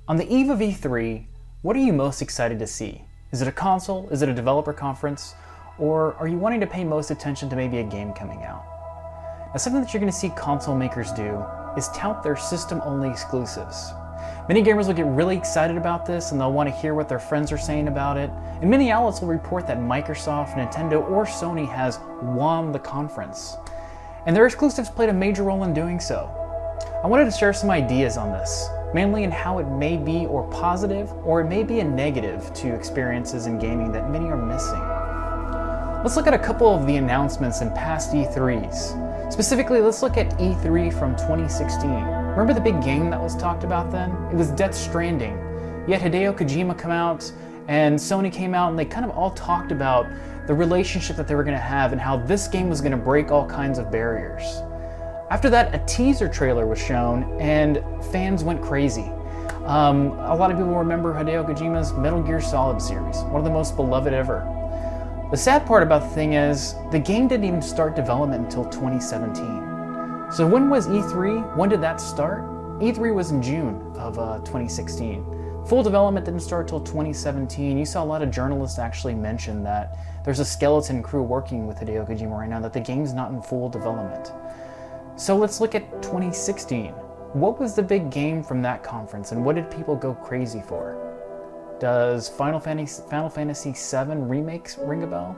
On the eve of E3, what are you most excited to see? Is it a console? Is it a developer conference? Or are you wanting to pay most attention to maybe a game coming out? Now, something that you're going to see console makers do is tout their system-only exclusives. Many gamers will get really excited about this and they'll want to hear what their friends are saying about it, and many outlets will report that Microsoft, Nintendo, or Sony has won the conference. And their exclusives played a major role in doing so. I wanted to share some ideas on this, mainly in how it may be or positive, or it may be a negative to experiences in gaming that many are missing. Let's look at a couple of the announcements in past E3s. Specifically, let's look at E3 from 2016. Remember the big game that was talked about then? It was Death Stranding. Yet Hideo Kojima came out and Sony came out and they kind of all talked about the relationship that they were going to have and how this game was going to break all kinds of barriers. After that, a teaser trailer was shown and fans went crazy. A lot of people remember Hideo Kojima's Metal Gear Solid series, one of the most beloved ever. The sad part about the thing is, the game didn't even start development until 2017. So when was E3? When did that start? E3 was in June of 2016. Full development didn't start until 2017. You saw a lot of journalists actually mention that there's a skeleton crew working with Hideo Kojima right now, that the game's not in full development. So let's look at 2016. What was the big game from that conference and what did people go crazy for? Does Final Fantasy VII Remakes ring a bell?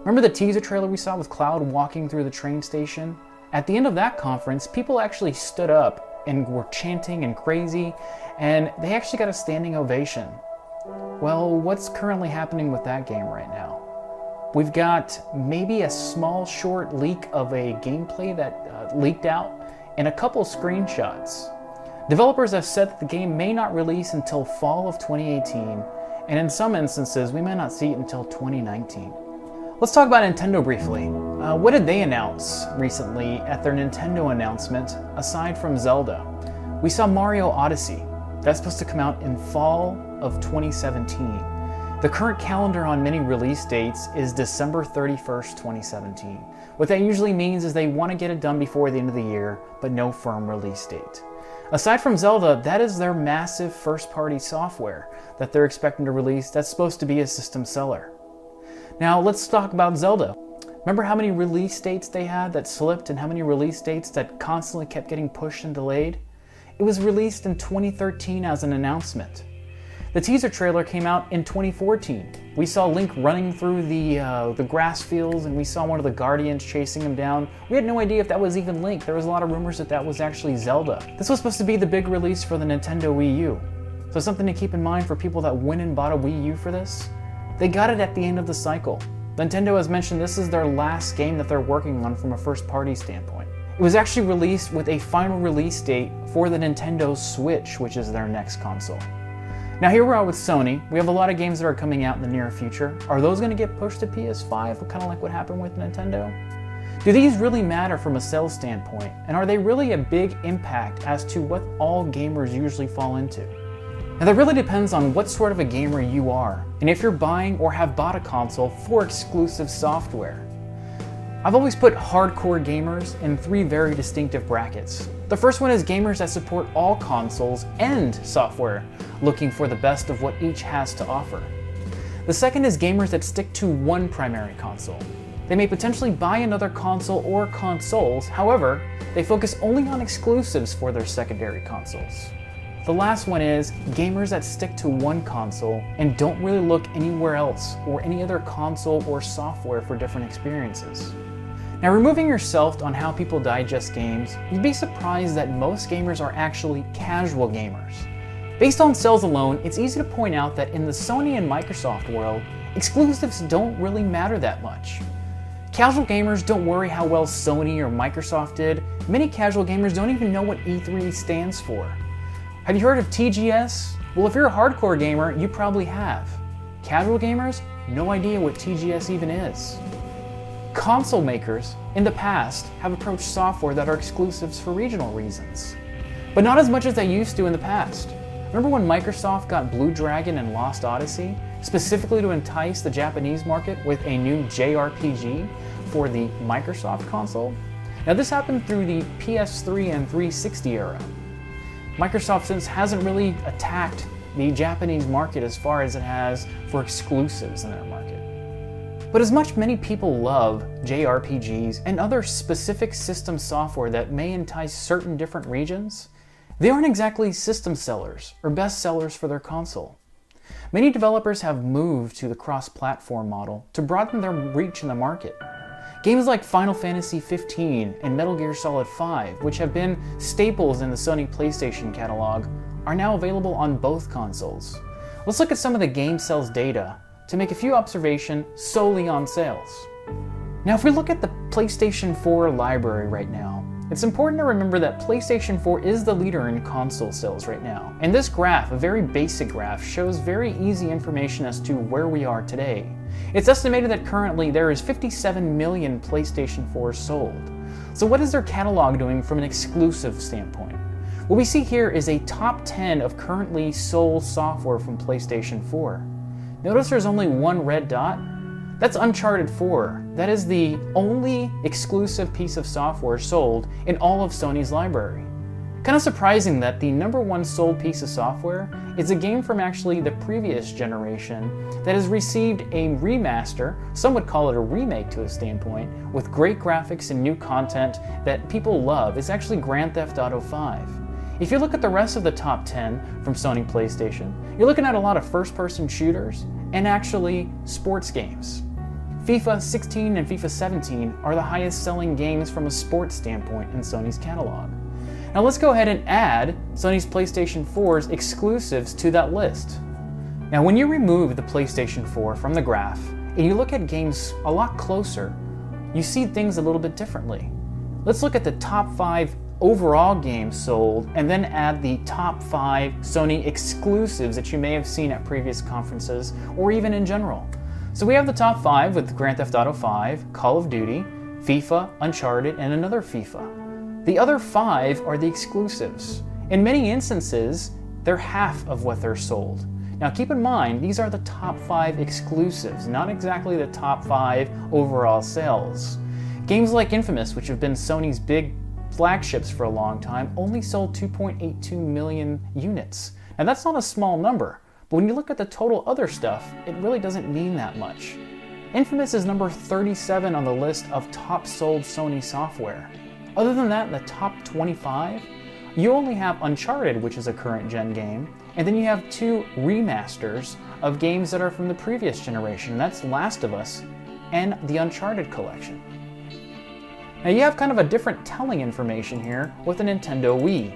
Remember the teaser trailer we saw with Cloud walking through the train station? At the end of that conference, people actually stood up and were chanting and crazy, and they actually got a standing ovation. Well, what's currently happening with that game right now? We've got maybe a small short leak of a gameplay that leaked out and a couple screenshots. Developers have said that the game may not release until fall of 2018, and in some instances we may not see it until 2019. Let's talk about Nintendo briefly. What did they announce recently at their Nintendo announcement aside from Zelda? We saw Mario Odyssey. That's supposed to come out in fall of 2017. The current calendar on many release dates is December 31st, 2017. What that usually means is they want to get it done before the end of the year, but no firm release date. Aside from Zelda, that is their massive first-party software that they're expecting to release that's supposed to be a system seller. Now let's talk about Zelda. Remember how many release dates they had that slipped and how many release dates that constantly kept getting pushed and delayed? It was released in 2013 as an announcement. The teaser trailer came out in 2014. We saw Link running through the grass fields and we saw one of the Guardians chasing him down. We had no idea if that was even Link. There was a lot of rumors that that was actually Zelda. This was supposed to be the big release for the Nintendo Wii U. So something to keep in mind for people that went and bought a Wii U for this. They got it at the end of the cycle. Nintendo has mentioned this is their last game that they're working on from a first-party standpoint. It was actually released with a final release date for the Nintendo Switch, which is their next console. Now here we are with Sony. We have a lot of games that are coming out in the near future. Are those going to get pushed to PS5, kind of like what happened with Nintendo? Do these really matter from a sales standpoint? And are they really a big impact as to what all gamers usually fall into? Now that really depends on what sort of a gamer you are, and if you're buying or have bought a console for exclusive software. I've always put hardcore gamers in three very distinctive brackets. The first one is gamers that support all consoles and software, looking for the best of what each has to offer. The second is gamers that stick to one primary console. They may potentially buy another console or consoles, however, they focus only on exclusives for their secondary consoles. The last one is gamers that stick to one console and don't really look anywhere else or any other console or software for different experiences. Now, removing yourself on how people digest games, you'd be surprised that most gamers are actually casual gamers. Based on sales alone, it's easy to point out that in the Sony and Microsoft world, exclusives don't really matter that much. Casual gamers don't worry how well Sony or Microsoft did. Many casual gamers don't even know what E3 stands for. Have you heard of TGS? Well, if you're a hardcore gamer, you probably have. Casual gamers, no idea what TGS even is. Console makers, in the past, have approached software that are exclusives for regional reasons, but not as much as they used to in the past. Remember when Microsoft got Blue Dragon and Lost Odyssey, specifically to entice the Japanese market with a new JRPG for the Microsoft console? Now this happened through the PS3 and 360 era. Microsoft since hasn't really attacked the Japanese market as far as it has for exclusives in their market. But as much many people love JRPGs and other specific system software that may entice certain different regions, they aren't exactly system sellers or best sellers for their console. Many developers have moved to the cross-platform model to broaden their reach in the market. Games like Final Fantasy XV and Metal Gear Solid V, which have been staples in the Sony PlayStation catalog, are now available on both consoles. Let's look at some of the game sales data to make a few observations solely on sales. Now, if we look at the PlayStation 4 library right now, it's important to remember that PlayStation 4 is the leader in console sales right now. And this graph, a very basic graph, shows very easy information as to where we are today. It's estimated that currently there is 57 million PlayStation 4s sold. So what is their catalog doing from an exclusive standpoint? What we see here is a top 10 of currently sold software from PlayStation 4. Notice there's only one red dot. That's Uncharted 4. That is the only exclusive piece of software sold in all of Sony's library. Kind of surprising that the number one sold piece of software is a game from actually the previous generation that has received a remaster, some would call it a remake to a standpoint, with great graphics and new content that people love. It's actually Grand Theft Auto 5. If you look at the rest of the top 10 from Sony PlayStation, you're looking at a lot of first-person shooters and actually sports games. FIFA 16 and FIFA 17 are the highest selling games from a sports standpoint in Sony's catalog. Now let's go ahead and add Sony's PlayStation 4's exclusives to that list. Now when you remove the PlayStation 4 from the graph and you look at games a lot closer, you see things a little bit differently. Let's look at the top 5 overall games sold and then add the top 5 Sony exclusives that you may have seen at previous conferences or even in general. So we have the top 5 with Grand Theft Auto 5, Call of Duty, FIFA, Uncharted, and another FIFA. The other 5 are the exclusives. In many instances, they're half of what they're sold. Now keep in mind, these are the top 5 exclusives, not exactly the top 5 overall sales. Games like Infamous, which have been Sony's big flagships for a long time, only sold 2.82 million units. Now that's not a small number, but when you look at the total other stuff, it really doesn't mean that much. Infamous is number 37 on the list of top sold Sony software. Other than that, in the top 25, you only have Uncharted, which is a current gen game, and then you have 2 remasters of games that are from the previous generation. That's Last of Us and the Uncharted collection. Now you have kind of a different telling information here with the Nintendo Wii.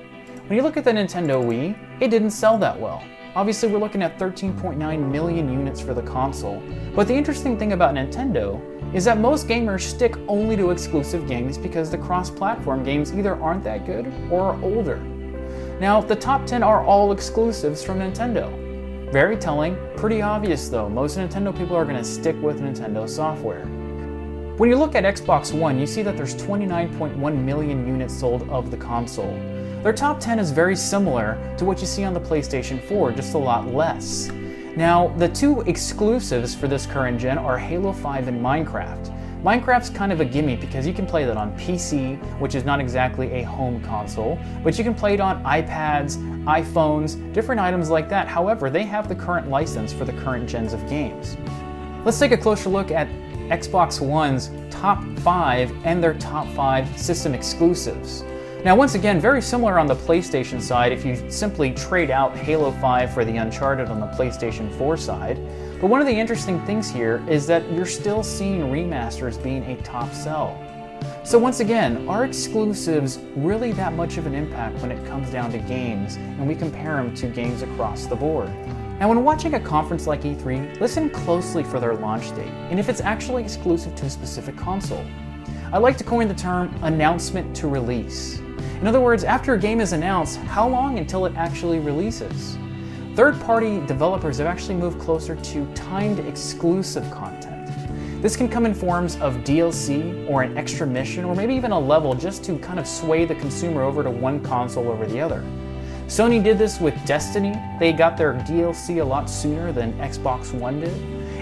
When you look at the Nintendo Wii, it didn't sell that well. Obviously we're looking at 13.9 million units for the console, but the interesting thing about Nintendo is that most gamers stick only to exclusive games because the cross-platform games either aren't that good or are older. Now the top 10 are all exclusives from Nintendo. Very telling, pretty obvious though, most Nintendo people are going to stick with Nintendo software. When you look at Xbox One, you see that there's 29.1 million units sold of the console. Their top 10 is very similar to what you see on the PlayStation 4, just a lot less. Now, the 2 exclusives for this current gen are Halo 5 and Minecraft. Minecraft's kind of a gimme because you can play that on PC, which is not exactly a home console, but you can play it on iPads, iPhones, different items like that. However, they have the current license for the current gens of games. Let's take a closer look at Xbox One's top 5 and their top 5 system exclusives. Now once again, very similar on the PlayStation side if you simply trade out Halo 5 for the Uncharted on the PlayStation 4 side. But one of the interesting things here is that you're still seeing remasters being a top sell. So once again, are exclusives really that much of an impact when it comes down to games and we compare them to games across the board? Now when watching a conference like E3, listen closely for their launch date and if it's actually exclusive to a specific console. I like to coin the term announcement to release. In other words, after a game is announced, how long until it actually releases? Third-party developers have actually moved closer to timed exclusive content. This can come in forms of DLC or an extra mission or maybe even a level just to kind of sway the consumer over to one console over the other. Sony did this with Destiny. They got their DLC a lot sooner than Xbox One did.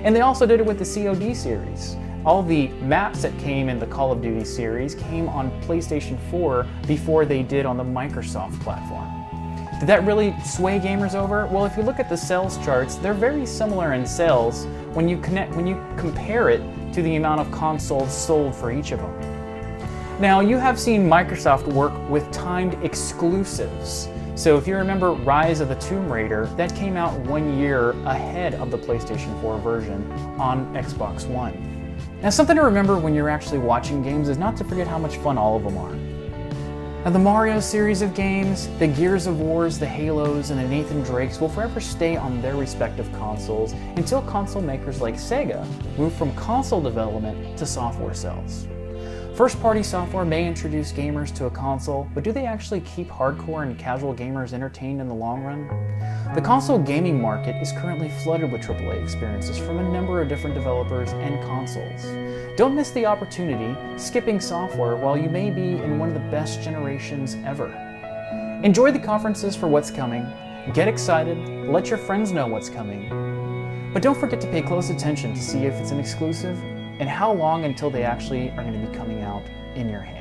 And they also did it with the COD series. All the maps that came in the Call of Duty series came on PlayStation 4 before they did on the Microsoft platform. Did that really sway gamers over? Well, if you look at the sales charts, they're very similar in sales when you compare it to the amount of consoles sold for each of them. Now, you have seen Microsoft work with timed exclusives. So if you remember Rise of the Tomb Raider, that came out 1 year ahead of the PlayStation 4 version on Xbox One. Now, something to remember when you're actually watching games is not to forget how much fun all of them are. Now, the Mario series of games, the Gears of Wars, the Halos, and the Nathan Drakes will forever stay on their respective consoles until console makers like Sega move from console development to software sales. First-party software may introduce gamers to a console, but do they actually keep hardcore and casual gamers entertained in the long run? The console gaming market is currently flooded with AAA experiences from a number of different developers and consoles. Don't miss the opportunity skipping software while you may be in one of the best generations ever. Enjoy the conferences for what's coming, get excited, let your friends know what's coming, but don't forget to pay close attention to see if it's an exclusive and how long until they actually are going to be coming out in your hand.